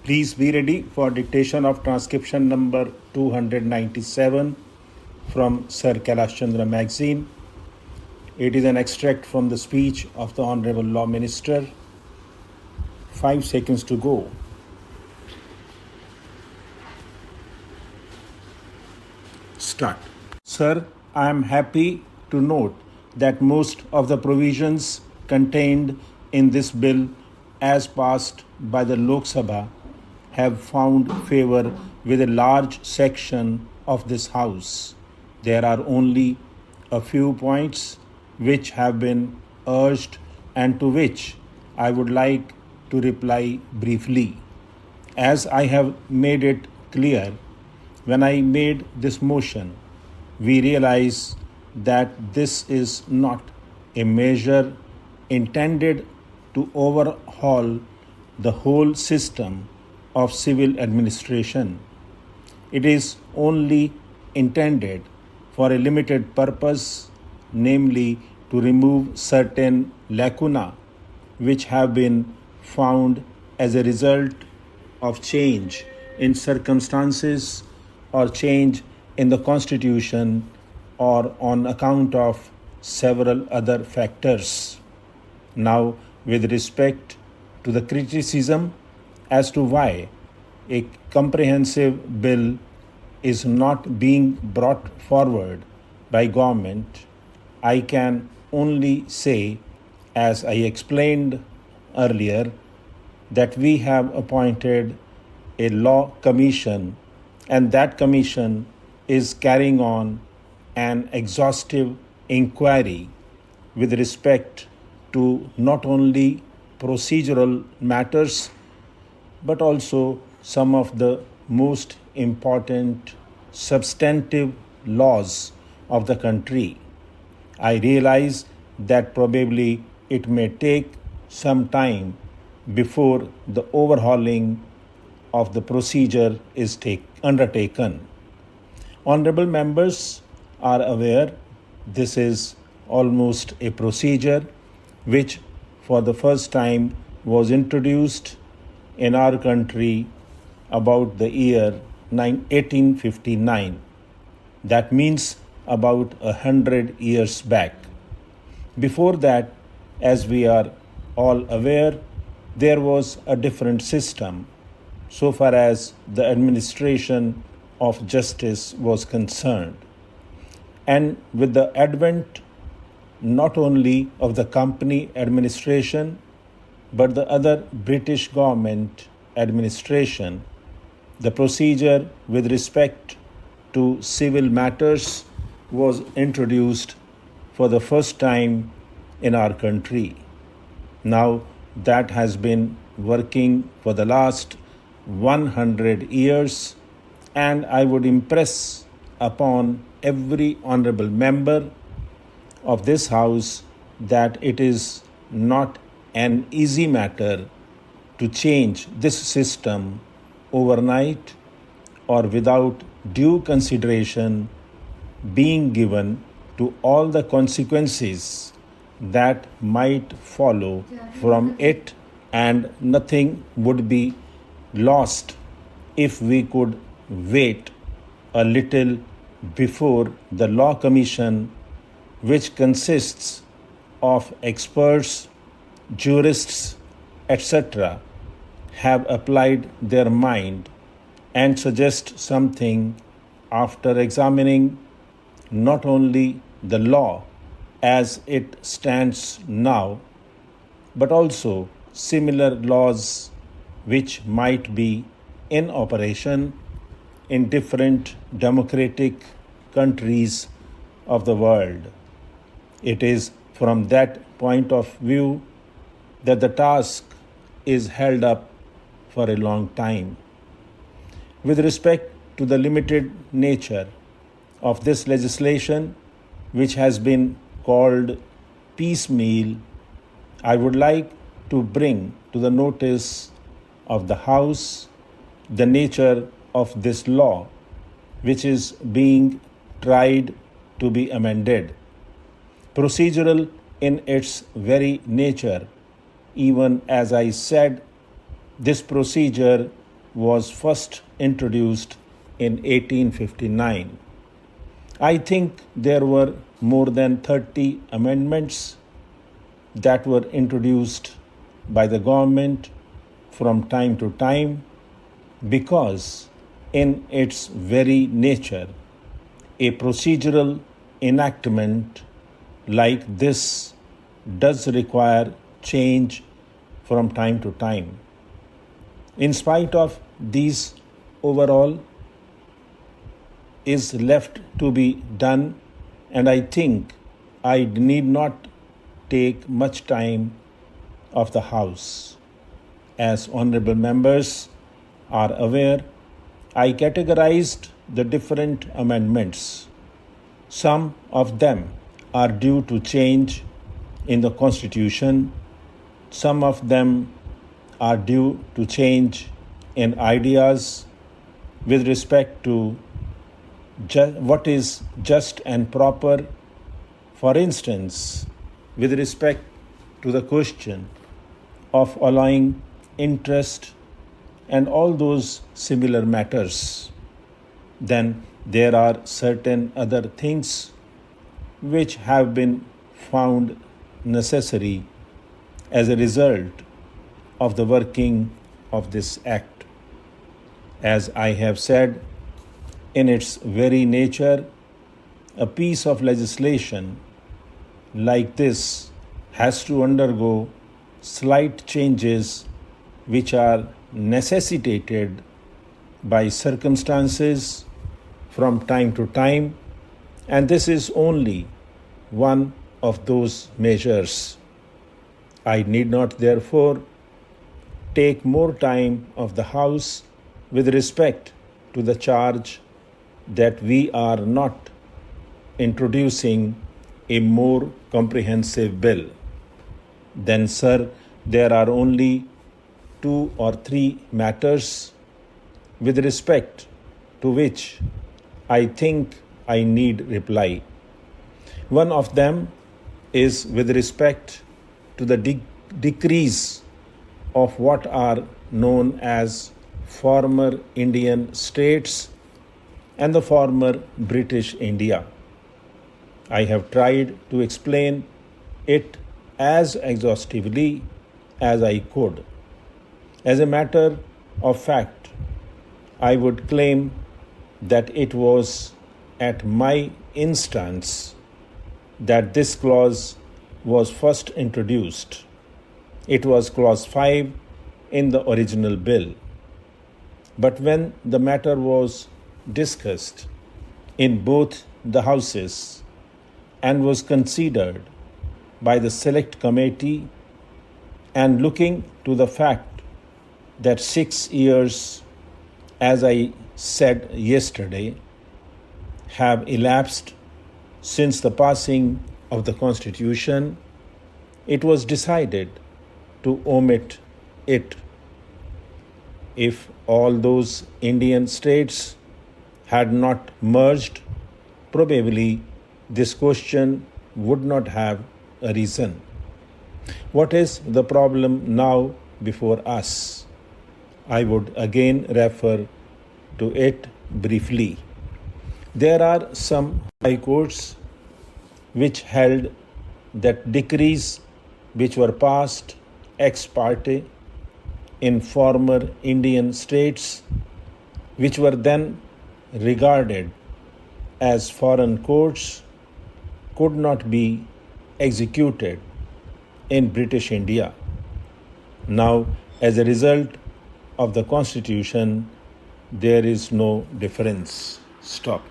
Please be ready for dictation of transcription number 297 from Sir Kailash Chandra magazine. It is an extract from the speech of the Honorable Law Minister. 5 seconds to go. Start. Sir, I am happy to note that most of the provisions contained in this bill as passed by the Lok Sabha have found favor with a large section of this House. There are only a few points which have been urged and to which I would like to reply briefly. As I have made it clear, when I made this motion, we realize that this is not a measure intended to overhaul the whole system of civil administration. It is only intended for a limited purpose, namely to remove certain lacuna which have been found as a result of change in circumstances or change in the constitution or on account of several other factors. Now, with respect to the criticism as to why a comprehensive bill is not being brought forward by government, I can only say, as I explained earlier, that we have appointed a law commission, and that commission is carrying on an exhaustive inquiry with respect to not only procedural matters but also some of the most important substantive laws of the country. I realize that probably it may take some time before the overhauling of the procedure is undertaken. Honorable members are aware this is almost a procedure which for the first time was introduced in our country about the year 1859. That means about 100 years back. Before that, as we are all aware, there was a different system so far as the administration of justice was concerned. And with the advent not only of the company administration but the other British government administration, the procedure with respect to civil matters was introduced for the first time in our country. Now that has been working for the last 100 years, and I would impress upon every honorable member of this House that it is not an easy matter to change this system overnight or without due consideration being given to all the consequences that might follow from it, and nothing would be lost if we could wait a little before the law commission, which consists of experts, jurists, etc., have applied their mind and suggest something after examining not only the law as it stands now, but also similar laws which might be in operation in different democratic countries of the world. It is from that point of view that the task is held up for a long time. With respect to the limited nature of this legislation, which has been called piecemeal, I would like to bring to the notice of the House the nature of this law, which is being tried to be amended. Procedural in its very nature, even as I said, this procedure was first introduced in 1859. I think there were more than 30 amendments that were introduced by the government from time to time because, in its very nature, a procedural enactment like this does require change from time to time. In spite of these, overall is left to be done, and I think I need not take much time of the House. As honorable members are aware, I categorized the different amendments. Some of them are due to change in the Constitution. Some of them are due to change in ideas with respect to what is just and proper. For instance, with respect to the question of allowing interest and all those similar matters. Then there are certain other things which have been found necessary as a result of the working of this act. As I have said, in its very nature, a piece of legislation like this has to undergo slight changes which are necessitated by circumstances from time to time, and this is only one of those measures. I need not therefore take more time of the House with respect to the charge that we are not introducing a more comprehensive bill. Then, sir, there are only 2 or 3 matters with respect to which I think I need reply. One of them is with respect to the decrease of what are known as former Indian states and the former British India. I have tried to explain it as exhaustively as I could. As a matter of fact, I would claim that it was at my instance that this clause was first introduced. It was clause 5 in the original bill. But when the matter was discussed in both the houses and was considered by the select committee, and looking to the fact that 6 years, as I said yesterday, have elapsed since the passing of the Constitution, it was decided to omit it. If all those Indian states had not merged, probably this question would not have arisen. What is the problem now before us? I would again refer to it briefly. There are some high courts which held that decrees which were passed ex parte in former Indian states, which were then regarded as foreign courts, could not be executed in British India. Now, as a result of the Constitution, there is no difference. Stop.